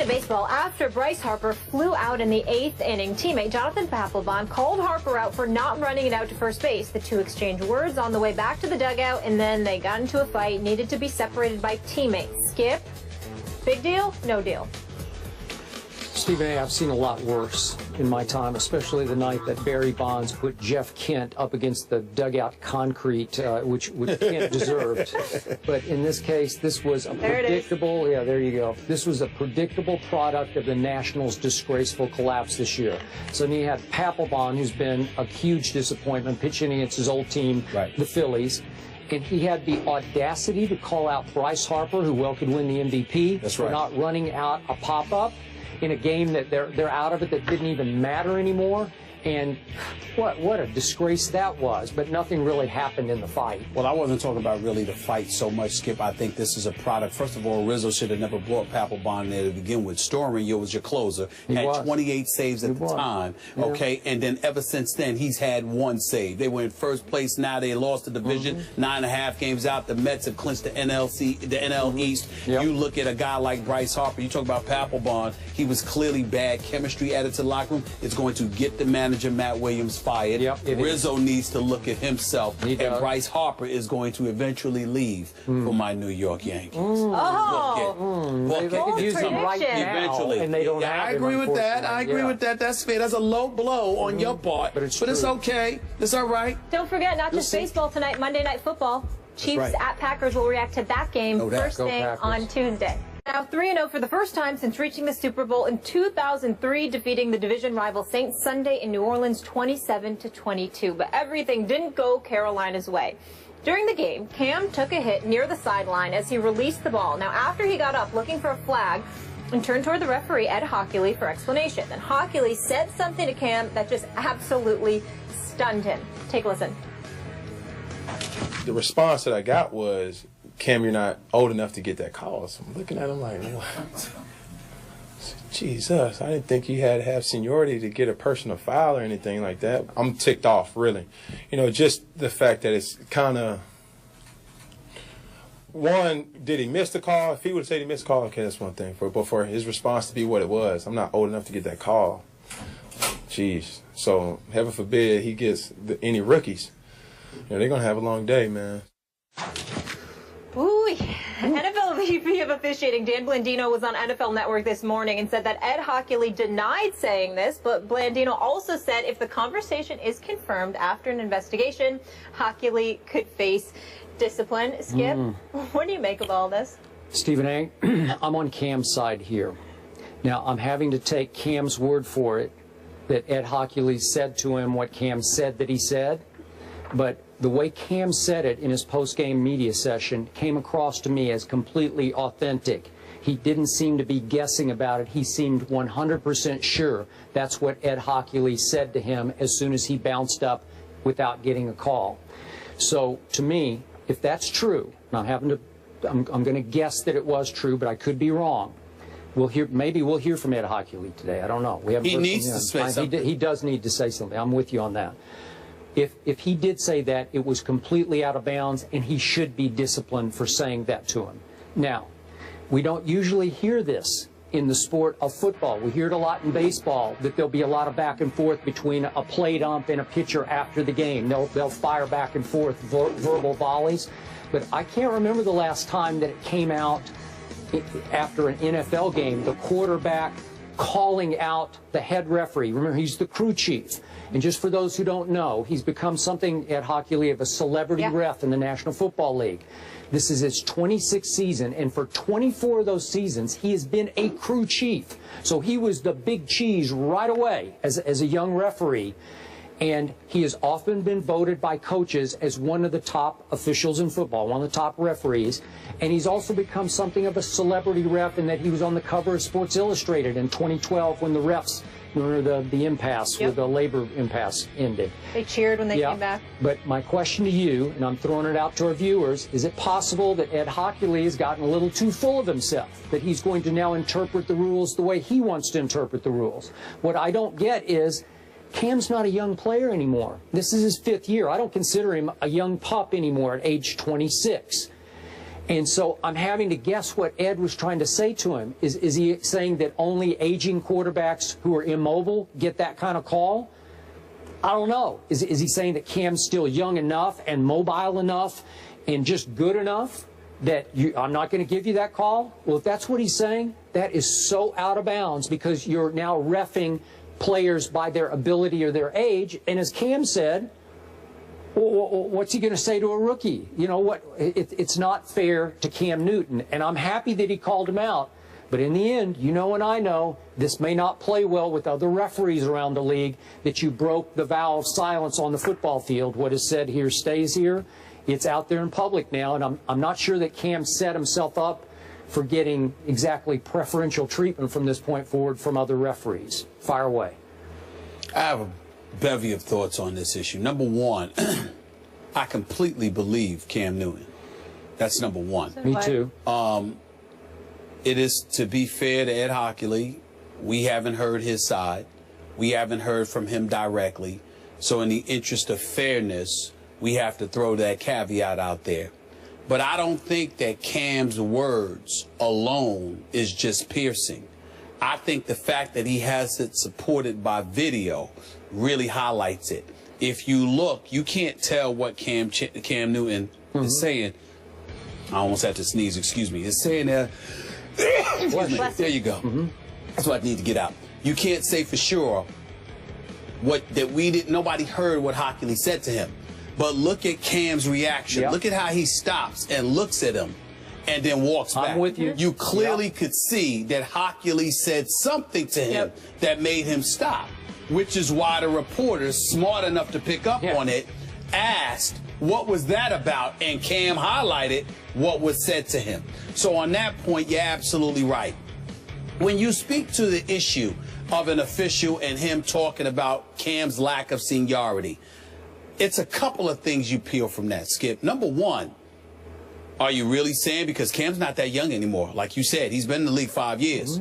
Speaking of baseball, after Bryce Harper flew out in the 8th inning, teammate Jonathan Papelb called Harper out for not running it out to first base. The two exchanged words on the way back to the dugout, and then they got into a fight, needed to be separated by teammates. Skip, big deal, no deal? Stephen A., I've seen a lot worse in my time, especially the night that Barry Bonds put Jeff Kent up against the dugout concrete, which Kent deserved. But in this case, this was a predictable, yeah, there you go. This was a predictable product of the Nationals' disgraceful collapse this year. So then you had Papelb, who's been a huge disappointment, pitching against his old team, the Phillies. And he had the audacity to call out Bryce Harper, who well could win the MVP, for not running out a pop-up in a game that they're out of it, that didn't even matter anymore. And what a disgrace that was, but nothing really happened in the fight. Well, I wasn't talking about really the fight so much, Skip. I think this is a product. First of all, Rizzo should have never brought Papelb there to begin with. Storing was your closer. He had 28 saves at the time, okay? And then ever since then, he's had one save. They were in first place. Now they lost the division, 9.5 games out. The Mets have clinched the NL East. You look at a guy like Bryce Harper. You talk about Papelb. He was clearly bad chemistry added to the locker room. It's going to get the manager Matt Williams fired. Rizzo needs to look at himself, and Bryce Harper is going to eventually leave for my New York Yankees. They could use him right now, eventually, and they don't have I agree with that. I agree with that. That's fair. That's a low blow on your part, but it's okay. It's all right. Don't forget, not just baseball tonight, Monday Night Football. Chiefs at Packers will react to that game first thing on Tuesday. Now 3-0 for the first time since reaching the Super Bowl in 2003, defeating the division rival Saints Sunday in New Orleans 27-22. But everything didn't go Carolina's way. During the game, Cam took a hit near the sideline as he released the ball. Now after he got up looking for a flag and turned toward the referee, Ed Hockley, for explanation. Then Hockley said something to Cam that just absolutely stunned him. Take a listen. The response that I got was, Cam, you're not old enough to get that call. So I'm looking at him like, what? Jesus, I didn't think you had to have seniority to get a personal foul or anything like that. I'm ticked off, really. You know, just the fact that it's kind of, one, did he miss the call? If he would have said he missed the call, okay, that's one thing. But for his response to be what it was, I'm not old enough to get that call. Jeez. So heaven forbid he gets any rookies. You know, they're going to have a long day, man. Ooh, NFL VP of officiating Dan Blandino was on NFL Network this morning and said that Ed Hockley denied saying this, but Blandino also said if the conversation is confirmed after an investigation, Hockley could face discipline. Skip, what do you make of all this? Stephen A., I'm on Cam's side here. Now, I'm having to take Cam's word for it that Ed Hockley said to him what Cam said that he said, but the way Cam said it in his post-game media session came across to me as completely authentic. He didn't seem to be guessing about it. He seemed 100% sure that's what Ed Hockley said to him as soon as he bounced up without getting a call. So to me, if that's true, and I'm going to guess that it was true, but I could be wrong. Maybe we'll hear from Ed Hockley today. I don't know. He needs to say something. He does need to say something. I'm with you on that. If he did say that, it was completely out of bounds, and he should be disciplined for saying that to him. Now, we don't usually hear this in the sport of football. We hear it a lot in baseball, that there'll be a lot of back and forth between a plate ump and a pitcher after the game. They'll fire back and forth verbal volleys. But I can't remember the last time that it came out after an NFL game, the quarterback calling out the head referee. Remember, he's the crew chief. And just for those who don't know, he's become something at Hockley of a celebrity ref in the National Football League. This is his 26th season, and for 24 of those seasons, he has been a crew chief. So he was the big cheese right away as a young referee. And he has often been voted by coaches as one of the top officials in football, one of the top referees. And he's also become something of a celebrity ref in that he was on the cover of Sports Illustrated in 2012 when the refs, remember the impasse, with the labor impasse ended. They cheered when they came back. But my question to you, and I'm throwing it out to our viewers, is it possible that Ed Hockley has gotten a little too full of himself, that he's going to now interpret the rules the way he wants to interpret the rules? What I don't get is, Cam's not a young player anymore. This is his 5th year. I don't consider him a young pup anymore at age 26. And so I'm having to guess what Ed was trying to say to him. Is he saying that only aging quarterbacks who are immobile get that kind of call? I don't know. Is he saying that Cam's still young enough and mobile enough and just good enough that I'm not going to give you that call? Well, if that's what he's saying, that is so out of bounds, because you're now reffing players by their ability or their age. And as Cam said, what's he going to say to a rookie? You know what? It's not fair to Cam Newton. And I'm happy that he called him out. But in the end, you know and I know, this may not play well with other referees around the league, that you broke the vow of silence on the football field. What is said here stays here. It's out there in public now, and I'm not sure that Cam set himself up for getting exactly preferential treatment from this point forward from other referees. Fire away. I have a bevy of thoughts on this issue. Number one, I completely believe Cam Newton. That's number one. Me too. It is, to be fair to Ed Hockley, we haven't heard his side. We haven't heard from him directly. So in the interest of fairness, we have to throw that caveat out there. But I don't think that Cam's words alone is just piercing. I think the fact that he has it supported by video really highlights it. If you look, you can't tell what Cam Newton is saying. I almost had to sneeze, excuse me. It's saying that, there you go. That's what I need to get out. You can't say for sure nobody heard what Hockley said to him. But look at Cam's reaction. Look at how he stops and looks at him and then walks back. I'm with you. You clearly could see that Hockley said something to him that made him stop, which is why the reporters, smart enough to pick up on it, asked, what was that about? And Cam highlighted what was said to him. So on that point, you're absolutely right. When you speak to the issue of an official and him talking about Cam's lack of seniority, it's a couple of things you peel from that, Skip. Number one, are you really saying, because Cam's not that young anymore, like you said, he's been in the league 5 years.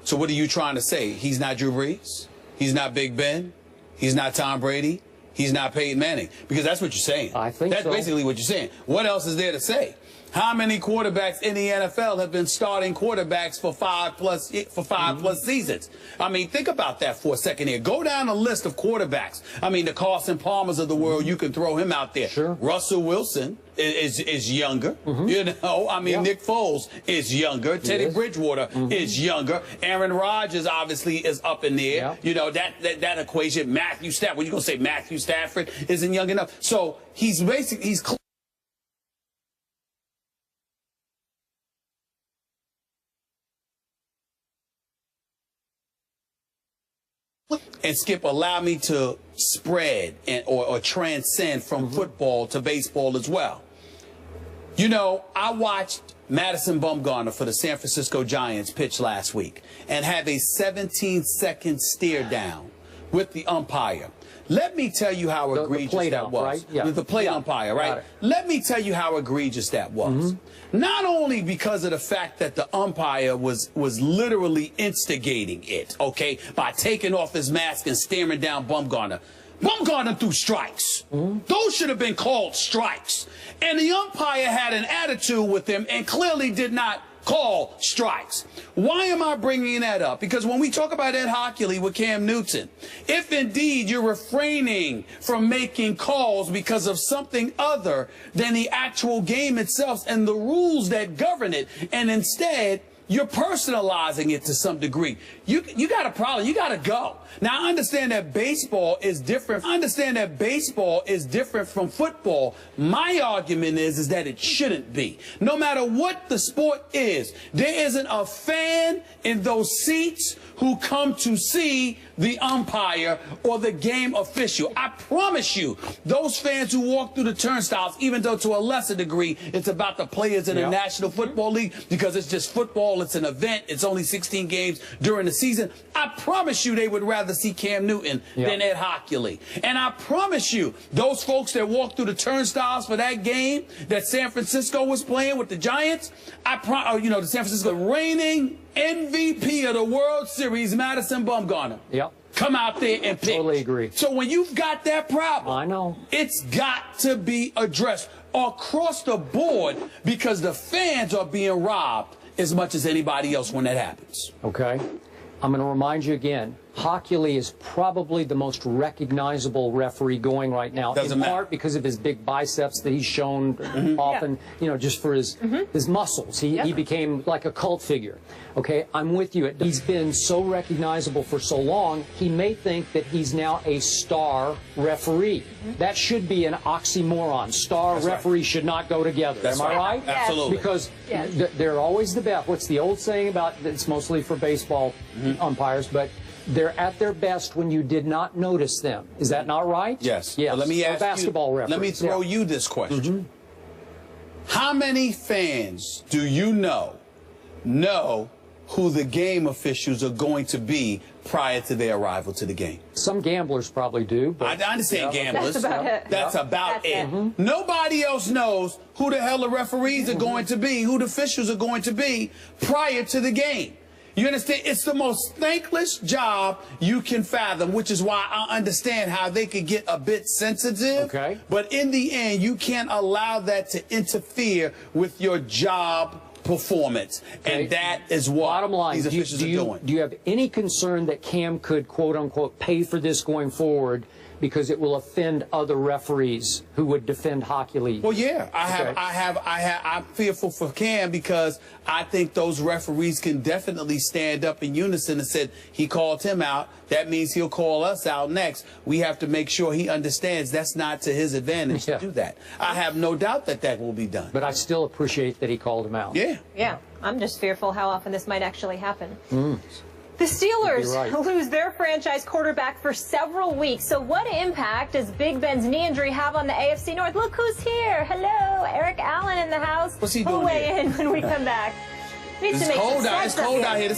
So what are you trying to say? He's not Drew Brees? He's not Big Ben? He's not Tom Brady? He's not Peyton Manning? Because that's what you're saying. I think that's basically what you're saying. What else is there to say? How many quarterbacks in the NFL have been starting quarterbacks for five plus seasons? I mean, think about that for a second here. Go down a list of quarterbacks. I mean, the Carson Palmers of the world, you can throw him out there. Sure. Russell Wilson is younger. You know, I mean, Nick Foles is younger. Teddy Bridgewater is younger. Aaron Rodgers obviously is up in there. You know, that equation. Matthew Stafford. What you gonna say? Matthew Stafford isn't young enough. So he's And Skip, allow me to spread or transcend from football to baseball as well. You know, I watched Madison Bumgarner for the San Francisco Giants pitch last week and have a 17-second stare down with the umpire. Let me tell you how egregious that was. Right? With the plate umpire, right? Let me tell you how egregious that was. Not only because of the fact that the umpire was literally instigating it, okay, by taking off his mask and staring down Bumgarner. Bumgarner threw strikes. Those should have been called strikes. And the umpire had an attitude with him and clearly did not call strikes. Why am I bringing that up? Because when we talk about Ed Hockley with Cam Newton, if indeed you're refraining from making calls because of something other than the actual game itself and the rules that govern it, and instead you're personalizing it to some degree, you got a problem. You got to go. Now, I understand that baseball is different. I understand that baseball is different from football. My argument is that it shouldn't be. No matter what the sport is, there isn't a fan in those seats who come to see the umpire or the game official. I promise you, those fans who walk through the turnstiles, even though to a lesser degree it's about the players in the National Football League, because it's just football, it's an event, it's only 16 games during the season, I promise you they would rather see Cam Newton than Ed Hockley. And I promise you, those folks that walked through the turnstiles for that game that San Francisco was playing with the Giants, the San Francisco reigning MVP of the World Series, Madison Bumgarner. Come out there and pitch. Totally agree. So when you've got that problem, I know, it's got to be addressed. across the board because the fans are being robbed as much as anybody else when that happens. Okay. I'm going to remind you again, Hochuli is probably the most recognizable referee going right now, in part because of his big biceps that he's shown often, you know, just for his muscles. He became like a cult figure. Okay, I'm with you. He's been so recognizable for so long, he may think that he's now a star referee. That should be an oxymoron. Star referee should not go together. Am I right? Absolutely. Because they're always the best. What's the old saying about, it's mostly for baseball umpires, but they're at their best when you did not notice them. Is that not right? Yes. Yes. Well, let me ask basketball you, referees. let me throw you this question. How many fans do you know who the game officials are going to be prior to their arrival to the game? Some gamblers probably do. But I understand gamblers. That's about it. That's about it. Nobody else knows who the hell the referees are going to be, who the officials are going to be prior to the game. You understand? It's the most thankless job you can fathom, which is why I understand how they could get a bit sensitive. Okay. But in the end, you can't allow that to interfere with your job performance. Okay. And that is what bottom line, these officials are doing. Do you have any concern that Cam could, quote unquote, pay for this going forward because it will offend other referees who would defend hockey league? Well, yeah, I'm fearful for Cam because I think those referees can definitely stand up in unison and said he called him out. That means he'll call us out next. We have to make sure he understands that's not to his advantage to do that. I have no doubt that that will be done. But I still appreciate that he called him out. Yeah. Yeah, I'm just fearful how often this might actually happen. The Steelers lose their franchise quarterback for several weeks. So what impact does Big Ben's knee injury have on the AFC North? Look who's here. Hello, Eric Allen in the house. What's he doing? We'll weigh in when we come back. It's cold out here.